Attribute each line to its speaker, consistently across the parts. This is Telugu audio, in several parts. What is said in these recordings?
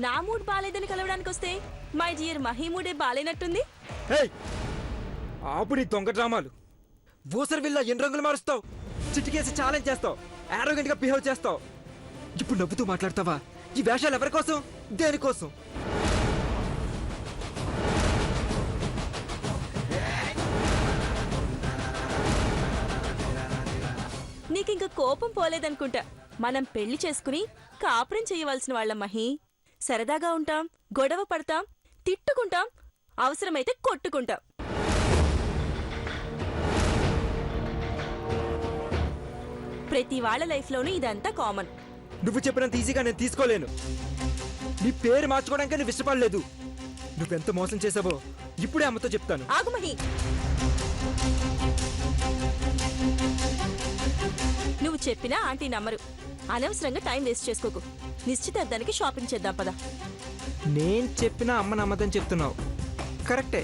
Speaker 1: నా మూడ్ బాలేదని కలవడానికి వస్తే మై డియర్ మహీ మూడే బాలేనట్టుంది.
Speaker 2: ఆపు నీ దొంగ డ్రామాలు. ఊసరి విల్లా ఎన్ని రంగులు మారుస్తావు, చిటికేసి ఛాలెంజ్ చేస్తావు, ఆరోగ్యంగా బిహేవ్ చేస్తావు. ఇప్పుడు నవ్వుతూ మాట్లాడతావా? ఈ వేషాలు ఎవరి కోసం, దేనికోసం?
Speaker 1: నీకింక కోపం పోలేదనుకుంటా. మనం పెళ్లి చేసుకుని కాపురం చేయవలసిన వాళ్ళం మహీ. సరదాగా ఉంటాం, గొడవ పడతాం, తిట్టుకుంటాం, అవసరమైతే కొట్టుకుంటాం. ప్రతి వాళ్ళ లైఫ్లోనూ ఇదంతా కామన్.
Speaker 2: నువ్వు చెప్పినంత ఈజీగా నేను తీసుకోలేను. నీ పేరు మార్చుకోవడానికి నువ్వు ఇష్టపడలేదు. నువ్వెంత మోసం చేసావో ఇప్పుడే అమ్మతో చెప్తాను.
Speaker 1: ఆగు మహి, నువ్వు చెప్పినా ఆంటీ నమ్మరు. అనవసరంగా టైం వేస్ట్ చేసుకోకు. నిశ్చితార్థానికి షాపింగ్ చేద్దాం పద.
Speaker 2: నేను చెప్పినా అమ్మ నమ్మదని చెప్తున్నావు. కరెక్టే,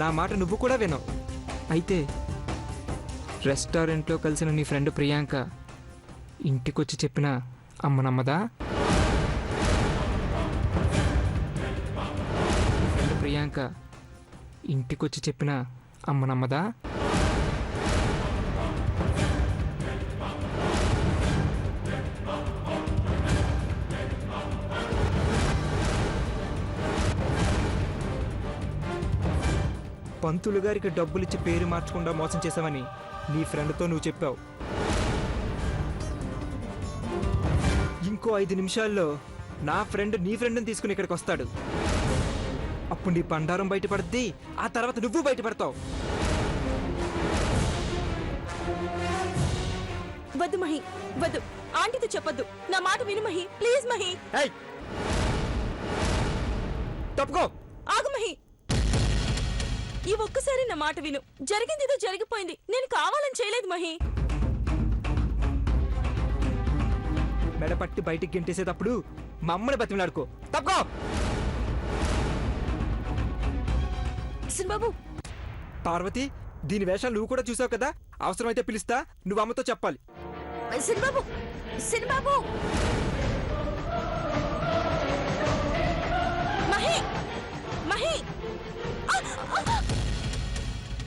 Speaker 2: నా మాట నువ్వు కూడా వినవు. అయితే రెస్టారెంట్లో కలిసిన నీ ఫ్రెండ్ ప్రియాంక ఇంటికొచ్చి చెప్పినా అమ్మ నమ్మదా? ఫ్రెండ్ ప్రియాంక ఇంటికొచ్చి చెప్పినా అమ్మ నమ్మదా? పంతులు గారికి డబ్బులిచ్చి పేరు మార్చకుండా మోసం చేశావని నీ ఫ్రెండ్తో నువ్వు చెప్పావు. ఇంకో 5 నిమిషాల్లో నా ఫ్రెండ్ నీ ఫ్రెండ్ని తీసుకుని ఇక్కడికి వస్తాడు. అప్పుడు నీ బండారం బయటపడుద్ది, ఆ తర్వాత నువ్వు బయటపడతావు.
Speaker 1: వద్దు మహి, వద్దు. ఆంటీతో చెప్పొద్దు. నా మాట విను మహి, ప్లీజ్ మహి.
Speaker 2: తప్పుకో.
Speaker 1: ఆగు మహి, ఈ ఒక్కసారి నా మాట విను. జరిగిందేదో జరిగిపోయింది. నేను కావాలని చేయలేదు మహి.
Speaker 2: మెడపట్టి బయటికి గెంటేసేటప్పుడు మా అమ్మని బతిమలాడుకో. తప్పుకో.
Speaker 1: సిన్బాబు.
Speaker 2: పార్వతి, దీని వేషాలు నువ్వు కూడా చూసావు కదా. అవసరమైతే పిలుస్తా, నువ్వు అమ్మతో చెప్పాలి.
Speaker 1: సిన్బాబు, సిన్బాబు. మహి, మహి.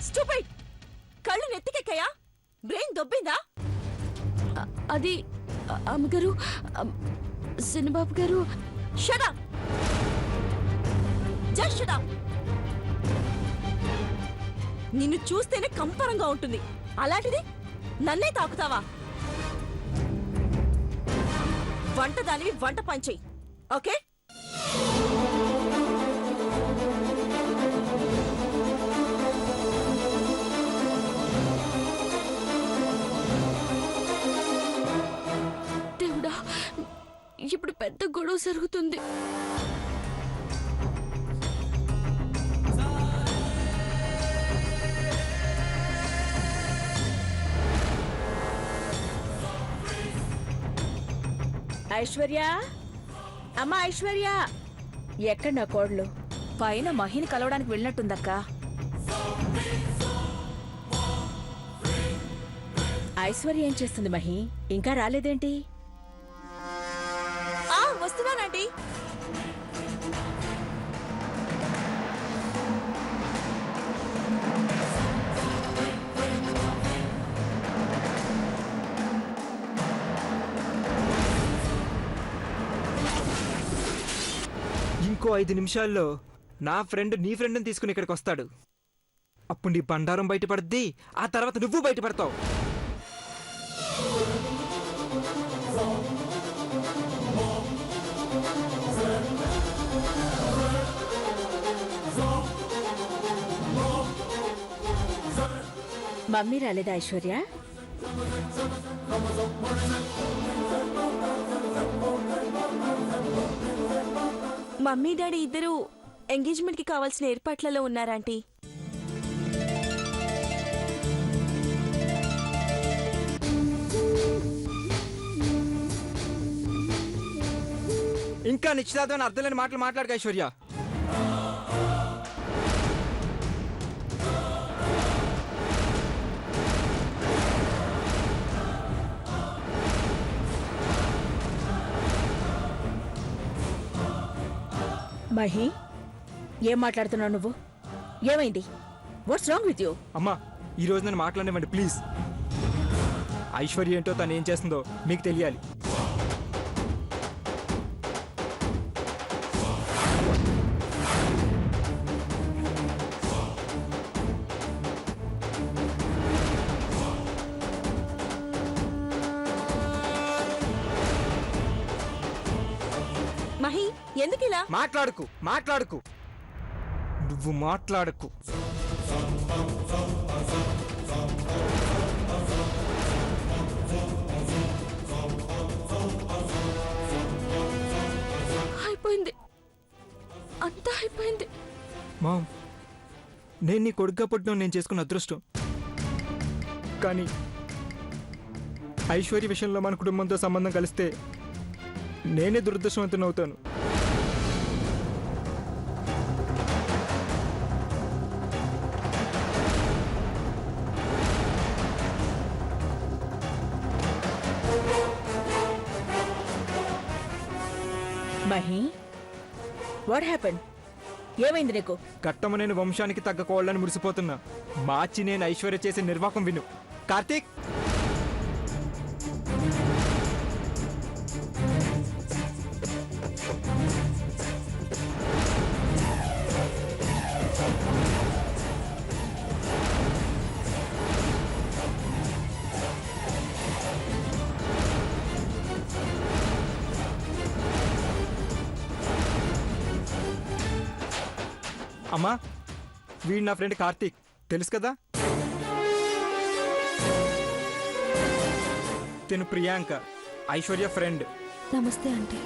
Speaker 1: స్టూపిడ్. కళ్ళు నెత్తికెక్కాయా? బ్రెయిన్ దొబ్బిందా? అది అమ్మగారు, సినిబాబు గారు. Shut up, just shut up. నిన్ను చూస్తేనే కంపరంగా ఉంటుంది, అలాంటిది నన్నే తాకుతావా? వంట దానివి వంట పంచేయి, ఓకే? దేవుడా, ఇప్పుడు పెద్ద గొడవ జరుగుతుంది.
Speaker 3: ఐశ్వర్య, అమ్మా ఐశ్వర్య, ఎక్కడ నా కోడలు?
Speaker 1: పైన మహిని కలవడానికి వెళ్ళినట్టుందక్క.
Speaker 3: ఐశ్వర్య ఏం చేస్తుంది మహి? ఇంకా రాలేదేంటి?
Speaker 1: వస్తున్నానండి.
Speaker 2: ఇంకో 5 నిమిషాల్లో నా ఫ్రెండ్ నీ ఫ్రెండ్ని తీసుకుని ఇక్కడికి వస్తాడు. అప్పుడు నీ బండారం బయటపడుద్ది, ఆ తర్వాత నువ్వు బయటపడతావు.
Speaker 3: మమ్మీ రాలేదా ఐశ్వర్య?
Speaker 1: మమ్మీ డాడీ ఇద్దరు ఎంగేజ్మెంట్ కి కావాల్సిన ఏర్పాట్లలో ఉన్నారాంటీ.
Speaker 2: ఇంకా నిశ్చితార్థమైన అర్థం లేని మాటలు మాట్లాడక ఐశ్వర్య.
Speaker 3: మహి ఏం మాట్లాడుతున్నావు నువ్వు? ఏమైంది? What's wrong with you?
Speaker 2: అమ్మా ఈ రోజు నన్ను మాట్లాడనివ్వండి ప్లీజ్. ఐశ్వర్య ఏంటో తను ఏం చేస్తుందో మీకు తెలియాలి.
Speaker 1: మహి ఎందుకిలా?
Speaker 2: మాట్లాడకు నువ్వు మాట్లాడకు.
Speaker 1: అయిపోయింది, అంతా అయిపోయింది.
Speaker 2: మామ్, నేను నీ కొడుగ్గా పుట్టడం నేను చేసుకున్న అదృష్టం. కానీ ఐశ్వర్య విషయంలో మన కుటుంబంతో సంబంధం కలిస్తే నేనే దురదృష్టవంతుని అవుతాను.
Speaker 3: Mahi what happen? ఏమైంది నీకు?
Speaker 2: కట్టమనేని వంశానికి తగ్గ కోళ్ళని మురిసిపోతున్నా. మార్చి నేను ఐశ్వర్య చేసే నిర్వాకం విను. కార్తీక్, అమ్మా వీడు నా ఫ్రెండ్ కార్తీక్, తెలుసు కదా? తిను ప్రియాంక, ఐశ్వర్య ఫ్రెండ్.
Speaker 1: నమస్తే ఆంటీ.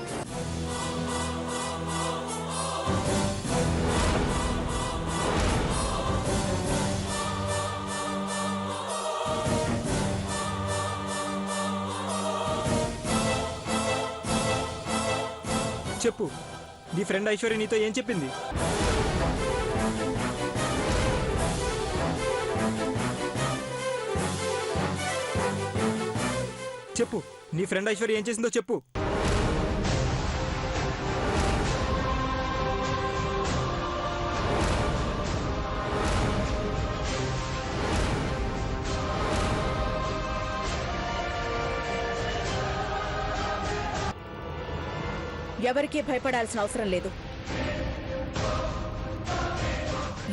Speaker 2: చెప్పు, నీ ఫ్రెండ్ ఐశ్వర్య నీతో ఏం చెప్పింది? చెప్పు, నీ ఫ్రెండ్ ఐశ్వర్య ఏం చేసిందో చెప్పు.
Speaker 3: ఎవరికీ భయపడాల్సిన అవసరం లేదు.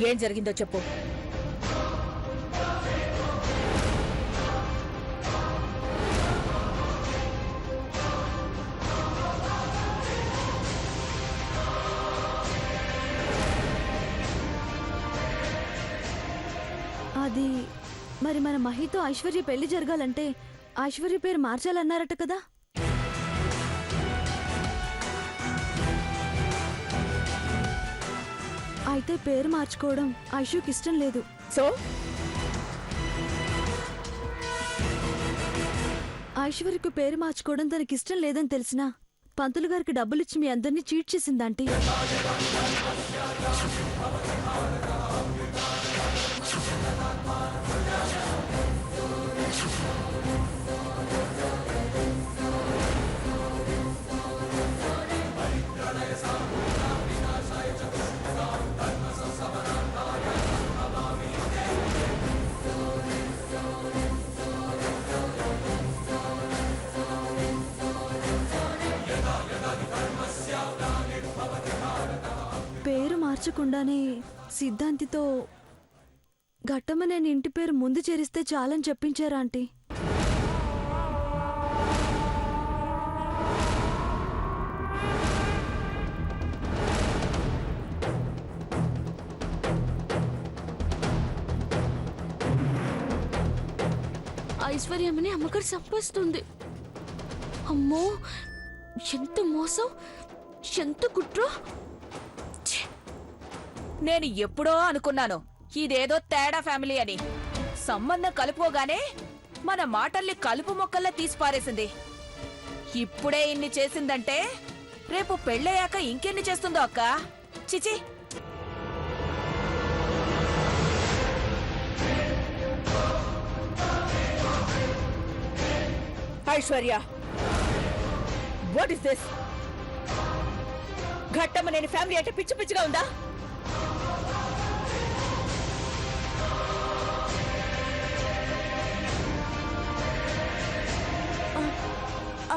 Speaker 3: ఏం జరిగిందో చెప్పు.
Speaker 1: అది మరి మన మహితో ఐశ్వర్య పెళ్లి జరగాలంటే ఐశ్వర్య పేరు మార్చాలన్నారట కదా? అయితే పేరు మార్చుకోవడం ఐషుకి ఇష్టం లేదు.
Speaker 3: సో
Speaker 1: ఐశ్వర్యకు పేరు మార్చుకోవడం తనకి ఇష్టం లేదని తెలిసినా పంతులు గారికి డబ్బులిచ్చి మీ అందరినీ చీట్ చేసిందంటీ. పేరు మార్చకుండానే సిద్ధాంతితో ఘట్టమనేని ఇంటి పేరు ముందు చేరిస్తే చాలని చెప్పించారా ఆంటీ?
Speaker 4: ఐశ్వర్యమని అమ్మగారు సంపేస్తుంది. అమ్మో, ఎంత మోసం, ఎంత కుట్ర!
Speaker 3: నేను ఎప్పుడో అనుకున్నాను ఇదేదో తేడా ఫ్యామిలీ అని. సంబంధం కలుపుకోగానే మన మాటల్ని కలుపు మొక్కల్లా తీసి పారేసింది. ఇప్పుడే ఇన్ని చేసిందంటే రేపు పెళ్ళయ్యాక ఇంకెన్ని చేస్తుందో అక్క. చిచి. Aishwarya, what is this? Ghattamma నేను ఫ్యామిలీ అంటే పిచ్చి పిచ్చిగా ఉందా?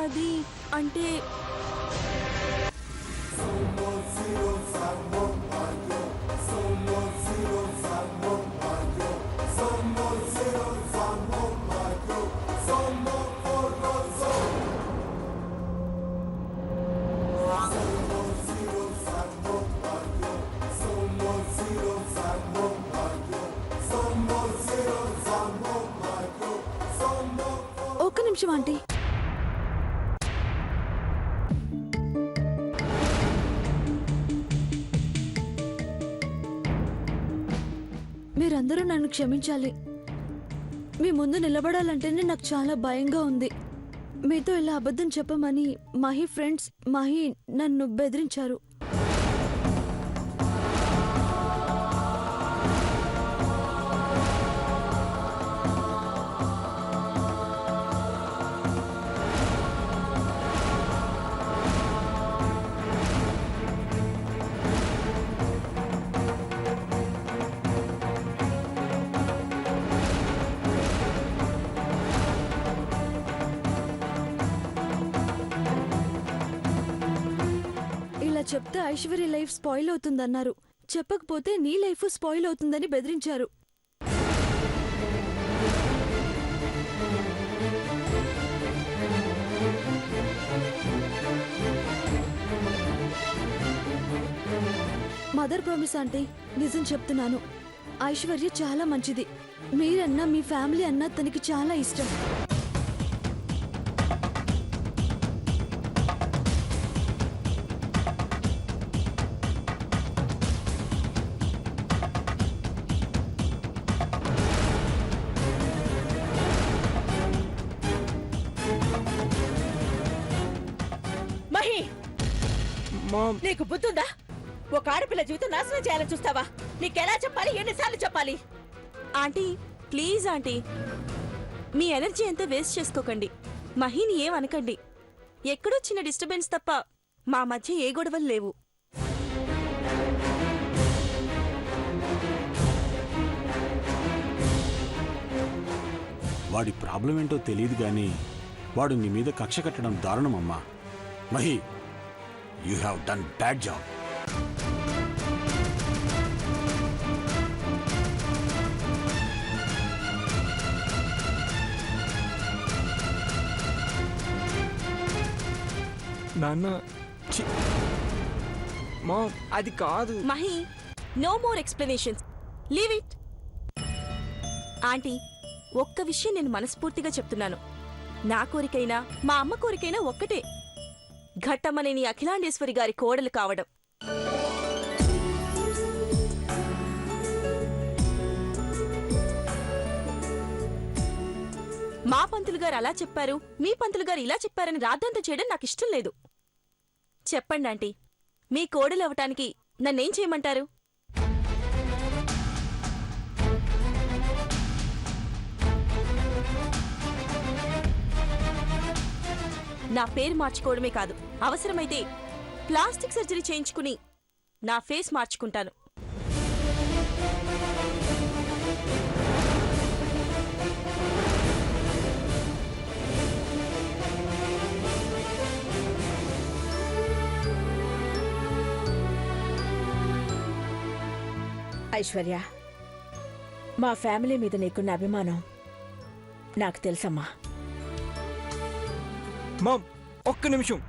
Speaker 1: అది అంటే
Speaker 4: ఒక్క నిమిషం ఆంటీ. మీరందరూ నన్ను క్షమించాలి. మీ ముందు నిలబడాలంటేనే నాకు చాలా భయంగా ఉంది. మీతో ఇలా అబద్ధం చెప్పమని మహి ఫ్రెండ్స్ మహి నన్ను బెదిరించారు. ఇలా చెప్తే ఐశ్వర్య లైఫ్ స్పాయిల్ అవుతుందన్నారు. చెప్పకపోతే నీ లైఫ్ స్పాయిల్ అవుతుందని బెదిరించారు. మదర్ ప్రామిస్ ఆంటీ, నిజం చెప్తున్నాను. ఐశ్వర్య చాలా మంచిది. మీరన్నా మీ ఫ్యామిలీ అన్నా తనకి చాలా ఇష్టం.
Speaker 3: మహి,
Speaker 2: మామ్
Speaker 3: నీకు బుద్ధుందా? ఒక ఆడపిల్ల జీవితం నాశనం చేయాలని చూస్తావా? నీకెలా చెప్పాలి? ఎన్నిసార్లు చెప్పాలి?
Speaker 1: Aunty please aunty, me energy అంతా వేస్ట్ చేసుకోకండి. మహిని ఏమనకండి. ఎక్కడో చిన్న డిస్టర్బెన్స్ తప్ప మా మధ్య ఏ గొడవలు లేవు.
Speaker 5: వాడి ప్రాబ్లం ఏంటో తెలియదు గాని వాడు నీ మీద కక్ష కట్టడం దారుణమమ్మా. Mahi, you have done bad job.
Speaker 2: నాన్న ఛీ! మామ్ అది కాదు.
Speaker 1: Mahi, no more explanations, leave it. Aunty, ఒక్క విషయం నేను మనస్ఫూర్తిగా చెప్తున్నాను. నా కోరికైనా మా అమ్మ కోరికైనా ఒక్కటే, ఘట్టమ్మనేని అఖిలాండేశ్వరి గారి కోడలు కావడం. మా పంతులు గారు అలా చెప్పారు, మీ పంతులు గారు ఇలా చెప్పారని రాద్ధాంతం చేయడం నాకు ఇష్టం లేదు. చెప్పండి ఆంటీ, మీ కోడలు అవటానికి నన్నేం చేయమంటారు? నా పేరు మార్చుకోవడమే కాదు, అవసరమైతే ప్లాస్టిక్ సర్జరీ చేయించుకుని నా ఫేస్ మార్చుకుంటాను.
Speaker 3: ఐశ్వర్య, మా ఫ్యామిలీ మీద నీకున్న అభిమానం నాకు తెలుసమ్మా.
Speaker 2: మామ్ ఒక్క నిమిషం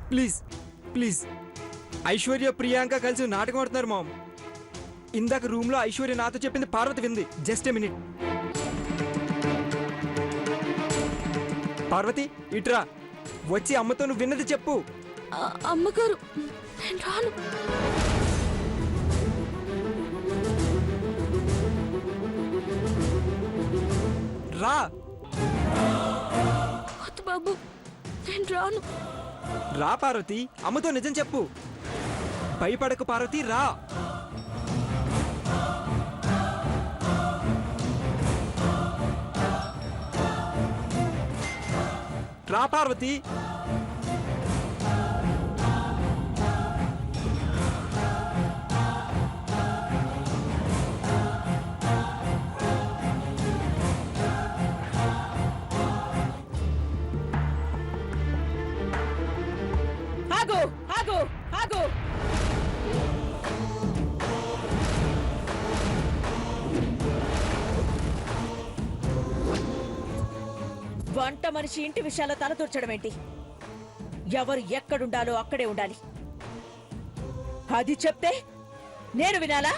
Speaker 2: ప్లీజ్ ప్లీజ్. ఐశ్వర్య ప్రియాంక కలిసి నాటకం ఆడుతున్నారు మామ్. ఇందాక రూమ్ లో ఐశ్వర్య నాతో చెప్పింది పార్వతి వింది. Just a minute. పార్వతి ఇట్రా, వచ్చి అమ్మతో నువ్వు విన్నది చెప్పు.
Speaker 4: అమ్మగారు, నేను రాను.
Speaker 2: రా.
Speaker 4: వద్దు బాబు, నేను రాను.
Speaker 2: రా పార్వతి, అమ్మతో నిజం చెప్పు. భయపడకు పార్వతి, రా. రా పార్వతి.
Speaker 3: ఆగు ఆగు వంట మనిషి ఇంటి విషయాల్లో తలదూర్చడం ఏంటి? ఎవరు ఎక్కడుండాలో అక్కడే ఉండాలి. అది చెప్తే నేను వినాలా?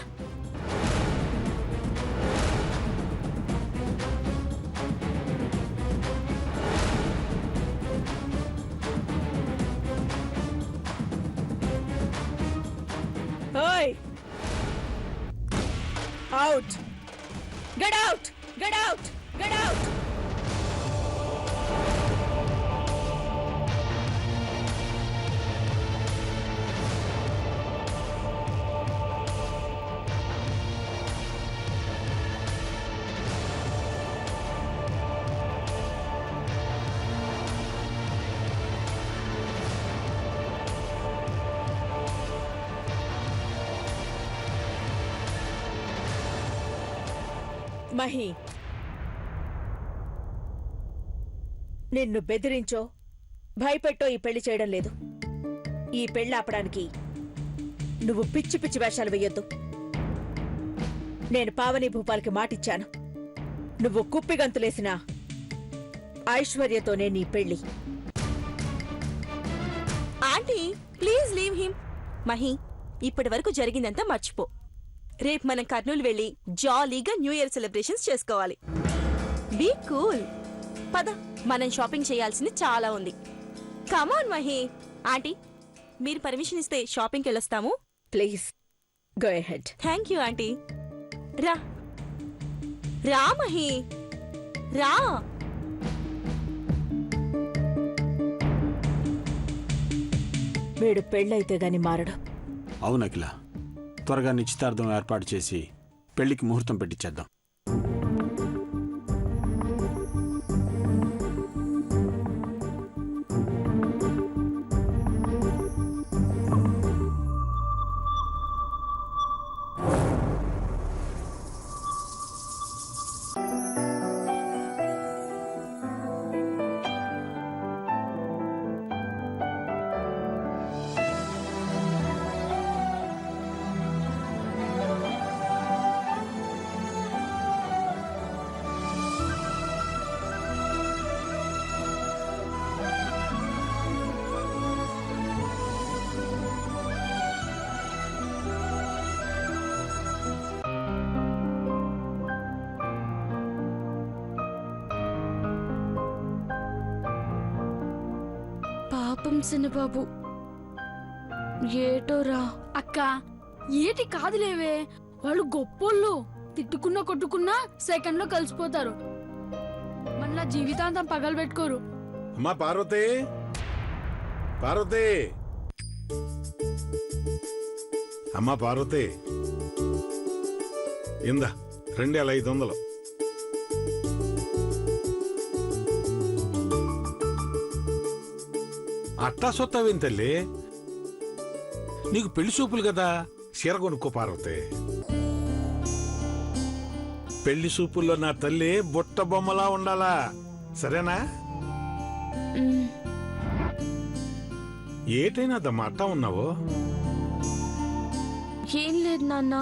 Speaker 3: ఓయ్, out! Get out! Get out! Get out! Mahi, నిన్ను బెదిరించో భయపెట్టో ఈ పెళ్లి చేయడం లేదు. ఈ పెళ్లి ఆపడానికి నువ్వు పిచ్చి పిచ్చి వేషాలు వెయ్యొద్దు. నేను పావని భూపాల్కి మాటిచ్చాను. నువ్వు కుప్పిగంతులేసిన ఐశ్వర్యతోనే నీ పెళ్లి.
Speaker 1: Aunty please leave him. Mahi, ఇప్పటి వరకు జరిగిందంతా మర్చిపో. రేపు మనం కర్నూలు వెళ్ళి జాలీగా న్యూ ఇయర్ సెలబ్రేషన్స్ చేసుకోవాలి. Be cool. పద, మనం షాపింగ్ చేయాల్సింది చాలా ఉంది. కమాన్ మహి. ఆంటీ, మీరు పర్మిషన్ ఇస్తే షాపింగ్కి వెళ్ళొస్తాము.
Speaker 3: Please go ahead.
Speaker 1: Thank you aunty. రా రా మహి, రా.
Speaker 3: వీడు పెళ్ళైతే గాని మారడు.
Speaker 5: అవును అఖిల, త్వరగా నిశ్చితార్థం ఏర్పాటు చేసి పెళ్లికి ముహూర్తం పెట్టించేద్దాం.
Speaker 4: పాపం చిన్నబాబు, ఏటోరా.
Speaker 6: అక్క ఏటి కాదులేవే, వాళ్ళు గొప్పోళ్ళు. తిట్టుకున్నా కొట్టుకున్నా సెకండ్ లో కలిసిపోతారు. మళ్ళా జీవితాంతం పగలబెట్టుకోరు.
Speaker 7: అమ్మా పార్వతి, పార్వతి, అమ్మా పార్వతి, ఇందా 2500. అట్టా సొత్తవేం తల్లి, నీకు పెళ్లి చూపులు కదా, చీర కొనుక్కో పార్వతి. పెళ్లి చూపుల్లో నా తల్లి బుట్ట బొమ్మలా ఉండాలా, సరేనా? ఏటైనాదమ్మా అట్టా ఉన్నావు?
Speaker 4: ఏం లేదు నాన్న,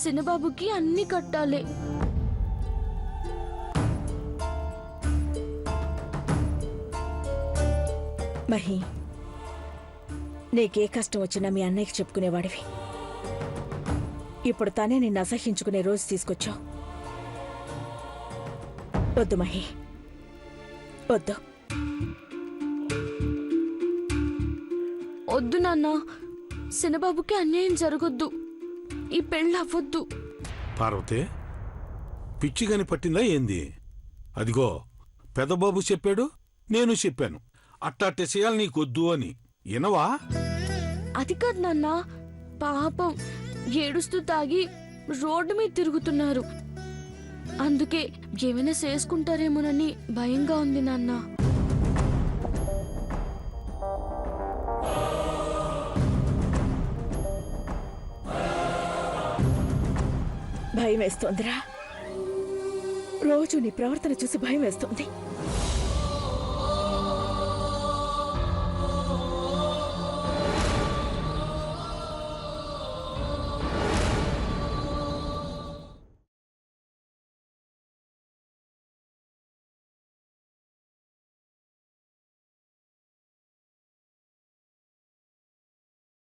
Speaker 4: చిన్నబాబుకి అన్ని కట్టాలి.
Speaker 3: మహి, నీకే కష్టం వచ్చినా మీ అన్నయ్యకి చెప్పుకునేవాడివి. ఇప్పుడు తనే నిన్ను అసహించుకునే రోజు తీసుకొచ్చావు. వద్దు మహి, వద్దు.
Speaker 4: వద్దు నాన్న, చిన్నబాబుకి అన్యాయం జరగొద్దు. ఈ పెళ్ళి అవ్వద్దు.
Speaker 7: పార్వతి, పిచ్చిగాని పట్టిందా ఏంది? అదిగో పెదబాబు చెప్పాడు, నేను చెప్పాను, అట్టాటే చేయాలి నీకొద్దు అని. వినవా?
Speaker 4: అది కాదు నాన్న, పాపం ఏడుస్తూ తాగి రోడ్డు మీద తిరుగుతున్నారు. అందుకే ఏమైనా చేసుకుంటారేమోనని భయంగా ఉంది నాన్న.
Speaker 3: భయం వేస్తోందిరా. రోజు నీ ప్రవర్తన చూసి భయం వేస్తోంది.